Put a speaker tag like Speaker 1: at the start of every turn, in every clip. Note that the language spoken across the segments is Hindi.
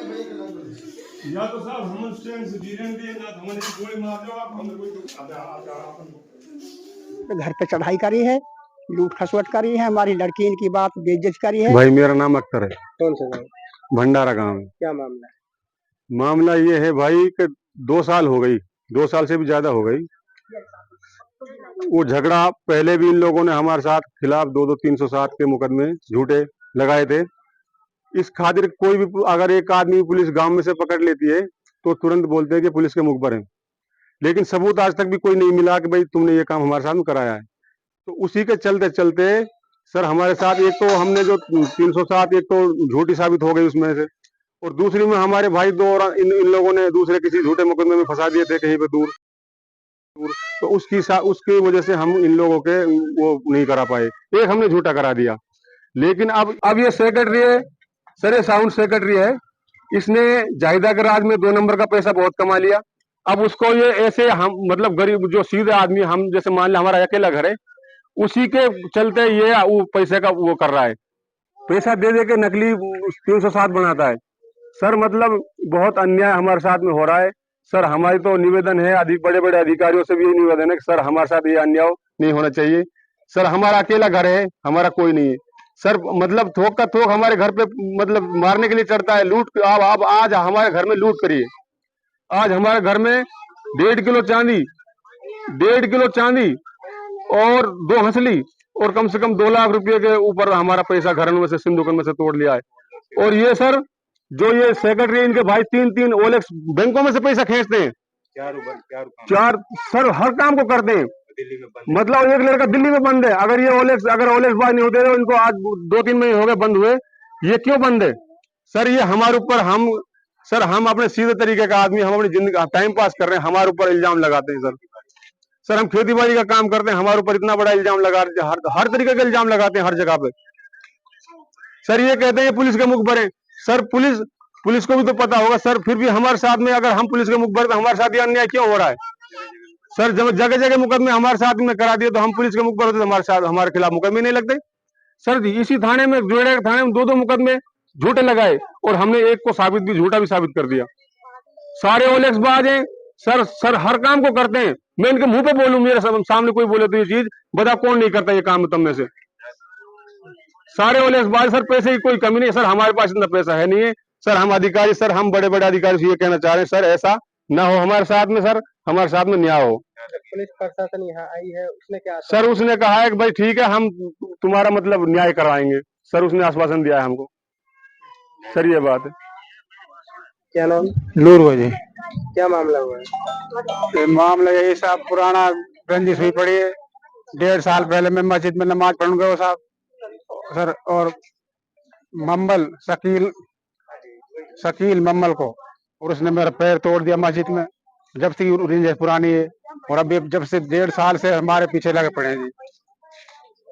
Speaker 1: या तो साहब हम स्टैंड से गिरन दिए ना तो हमने गोली मार दो आप हमें कोई
Speaker 2: घर पे चढ़ाई करी है, लूट खसवट करी है, हमारी लड़की इनकी बात बेइज्जत करी है।
Speaker 3: भाई मेरा नाम अख्तर है।
Speaker 4: कौन सा गाँव?
Speaker 3: भंडारा गांव है।
Speaker 4: क्या मामला है?
Speaker 3: मामला ये है भाई कि 2 साल हो गई, 2 साल से भी ज्यादा हो गई। वो झगड़ा पहले भी इन लोगों ने हमारे साथ खिलाफ 307 के मुकदमे झूठे लगाए थे। इस खातिर कोई भी अगर एक आदमी पुलिस गांव में से पकड़ लेती है तो तुरंत बोलते हैं कि पुलिस के मुखबर हैं, लेकिन सबूत आज तक भी कोई नहीं मिला कि भाई तुमने ये काम हमारे साथ में कराया है। तो उसी के चलते चलते सर हमारे साथ एक तो हमने जो 307 एक तो झूठी साबित हो गई उसमें से, और दूसरी में हमारे भाई दो और इन लोगों ने दूसरे किसी झूठे मुकदमे में फंसा दिए थे कहीं पे दूर दूर। तो उसकी वजह से हम इन लोगों के वो नहीं करा पाए। एक हमने झूठा करा दिया, लेकिन अब ये सेक्रेटरी है सर, ये साउंड सेक्रेटरी है, इसने जाहिदा के राज में 2 नंबर का पैसा बहुत कमा लिया। अब उसको ये ऐसे हम मतलब गरीब जो सीधे आदमी, हम जैसे मान लिया हमारा अकेला घर है, उसी के चलते ये वो पैसे का वो कर रहा है, पैसा दे दे के नकली 307 बनाता है। सर मतलब बहुत अन्याय हमारे साथ में हो रहा है। सर हमारी तो निवेदन है, बड़े बड़े अधिकारियों से भी ये निवेदन है कि सर हमारे साथ ये अन्याय नहीं होना चाहिए। सर हमारा अकेला घर है, हमारा कोई नहीं है सर, मतलब थोक का थोक हमारे घर पे मतलब मारने के लिए चढ़ता है। लूट आप आज हमारे घर में लूट करिए, आज हमारे घर में 1.5 किलो चांदी, 1.5 किलो चांदी और 2 हंसली और कम से कम 2 लाख रुपए के ऊपर हमारा पैसा घर में से सिंधुकन में से तोड़ लिया है। और ये सर जो ये सेक्रेटरी इनके भाई 3 ओलेक्स बैंकों में से पैसा खींचते हैं, चार सर हर काम को करते हैं। मतलब एक लड़का दिल्ली में बंद है, अगर ओलेक्स बाय नहीं होते तो इनको आज 2-3 महीने हो गए बंद हुए। ये क्यों बंद है सर? ये हमारे ऊपर हम अपने सीधे तरीके का आदमी, हम अपनी जिंदगी टाइम पास कर रहे हैं, हमारे ऊपर इल्जाम लगाते हैं सर हम खेती बाड़ी का काम करते हैं, हमारे ऊपर इतना बड़ा इल्जाम लगा, हर तरीके का इल्जाम लगाते हैं हर जगह पे। सर ये कहते हैं पुलिस के मुखबर है। सर पुलिस को भी तो पता होगा सर, फिर भी हमारे साथ में, अगर हम पुलिस के मुखबर तो हमारे साथ ये अन्याय क्यों हो रहा है सर? जब जगह जगह मुकदमे हमारे साथ में करा दिए तो हम पुलिस के मुखबर होते तो हमारे खिलाफ मुकदमे नहीं लगते सर। इसी थाने में जोड़े थाने में 2 मुकदमे झूठे लगाए और हमने एक को झूठा भी साबित कर दिया। सारे ओलेक्स बाज हैं सर हर काम को करते हैं। मैं इनके मुंह पे बोलूं, मेरे सामने कोई बोले तो ये चीज बता कौन नहीं करता ये काम तुम में से? सारे ओलेक्स बाज सर, पैसे की कोई कमी नहीं सर, हमारे पास इतना पैसा है नहीं है सर। हम अधिकारी सर, हम बड़े बड़े अधिकारी से ये कहना चाह रहे हैं सर, ऐसा ना हो हमारे साथ में सर, हमारे साथ में न्याय हो।
Speaker 4: पुलिस प्रशासन यहाँ आई है, उसने क्या
Speaker 3: सर उसने कहा है कि भाई ठीक है हम तुम्हारा मतलब न्याय करवाएंगे सर, उसने आश्वासन दिया है हमको सर, ये बात है।
Speaker 4: क्या नाम?
Speaker 2: नूर जी।
Speaker 4: क्या मामला हुआ है?
Speaker 2: मामला यही साहब, पुराना रंजिश हुई पड़ी है। 1.5 साल पहले मैं मस्जिद में नमाज पढ़ गया साहब सर, और मम्मल शकील मम्मल को, और उसने मेरा पैर तोड़ दिया मस्जिद में। जब से रंजिश पुरानी है और अभी जब से 1.5 साल से हमारे पीछे लगे पड़े हैं जी।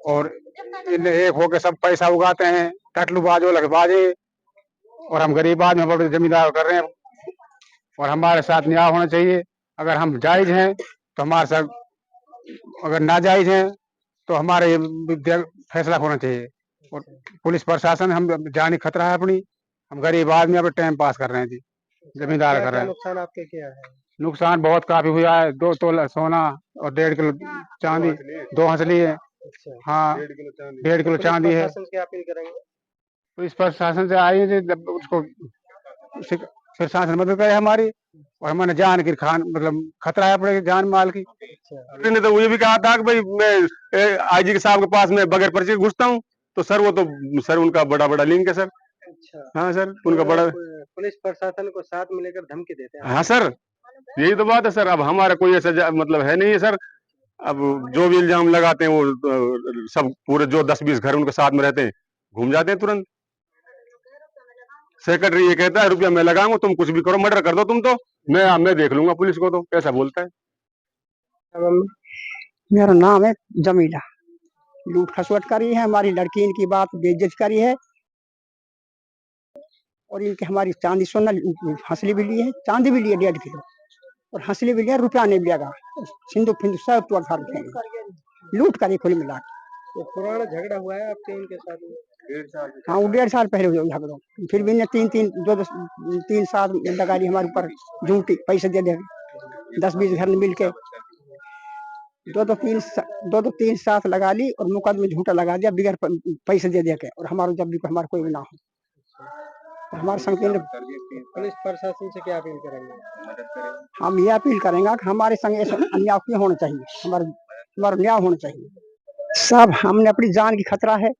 Speaker 2: और इन एक होके सब पैसा उगाते हैं, टटलूबाजो लगबाजे, और हम गरीब आदमी बड़े जमींदार कर रहे हैं। और हमारे साथ न्याय होना चाहिए। अगर हम जायज हैं तो हमारे साथ, अगर नाजायज हैं तो हमारे फैसला होना चाहिए। और पुलिस प्रशासन, हम जानी खतरा है अपनी, हम गरीब आदमी अब टाइम पास कर रहे हैं जी, जमींदार कर रहे हैं।
Speaker 4: नुकसान आपके क्या है?
Speaker 3: नुकसान बहुत काफी हुआ है, 2 तोला सोना और 1.5 किलो चांदी, 2 हंसली है। हाँ 1.5 किलो चांदी है।
Speaker 4: क्या अपील करेंगे?
Speaker 3: पुलिस प्रशासन से आई है, उसको प्रशासन मदद करे हमारी, और हमारे जान की खान मतलब खतरा है अपने जान माल की। ने तो ये भी कहा था कि भाई मैं आईजी के साहब के पास में बगैर पर्ची घुसता हूँ, तो सर वो तो सर उनका बड़ा लिंक है सर।
Speaker 4: अच्छा।
Speaker 3: हाँ सर, उनका बड़ा
Speaker 4: पुलिस प्रशासन को साथ में लेकर धमकी देते हैं।
Speaker 3: हाँ सर, यही तो बात है सर। अब हमारा कोई ऐसा मतलब है नहीं है सर। अब जो भी इल्जाम लगाते हैं वो सब पूरे जो 10-20 घर उनके साथ में रहते हैं घूम जाते हैं तुरंत। सेक्रेटरी ये कहता है रुपया मैं लगाऊंगा, तुम कुछ भी करो, मर्डर कर दो तुम, तो मैं देख लूंगा पुलिस को, तो ऐसा बोलता है।
Speaker 2: मेरा नाम है जमीला। लूट खसवट करी है, हमारी लड़की इनकी बात बेइज्जत करी है, और इनकी हमारी चांदी सोना हंसली भी ली है, चांदी भी ली है 1.5 किलो, और हंसली भी लिया, रुपया नहीं लिया, सिंधु सब तो घर लूट करी खुली मिला।
Speaker 4: तो पुराना झगड़ा हुआ है आपके इनके साथ में?
Speaker 5: हाँ वो 1.5 साल पहले हुआ झगड़ो, फिर भी ने 3 साल लगाली हमारे ऊपर झूठी पैसे दे 10-20 घर ने मिल के 2-3 साथ लगा ली और मुकदमे झूठा लगा दिया बगैर पैसे दे के, और हमारा जब भी हमारा कोई ना हो हमारे संग
Speaker 4: पुलिस प्रशासन से क्या अपील करेंगे?
Speaker 5: हम ये अपील करेंगे कि हमारे संग ऐसा अन्याय क्यों होना चाहिए, हमारा न्याय होना चाहिए। सब हमने अपनी जान की खतरा है,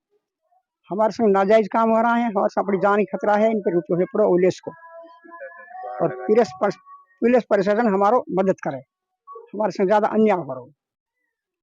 Speaker 5: हमारे संग नाजायज काम हो रहा है, हमारे अपनी जान की खतरा है, इन पर रुपये पड़ो पुलिस को, और पुलिस प्रशासन हमारो मदद करे, हमारे संग ज्यादा अन्याय करो।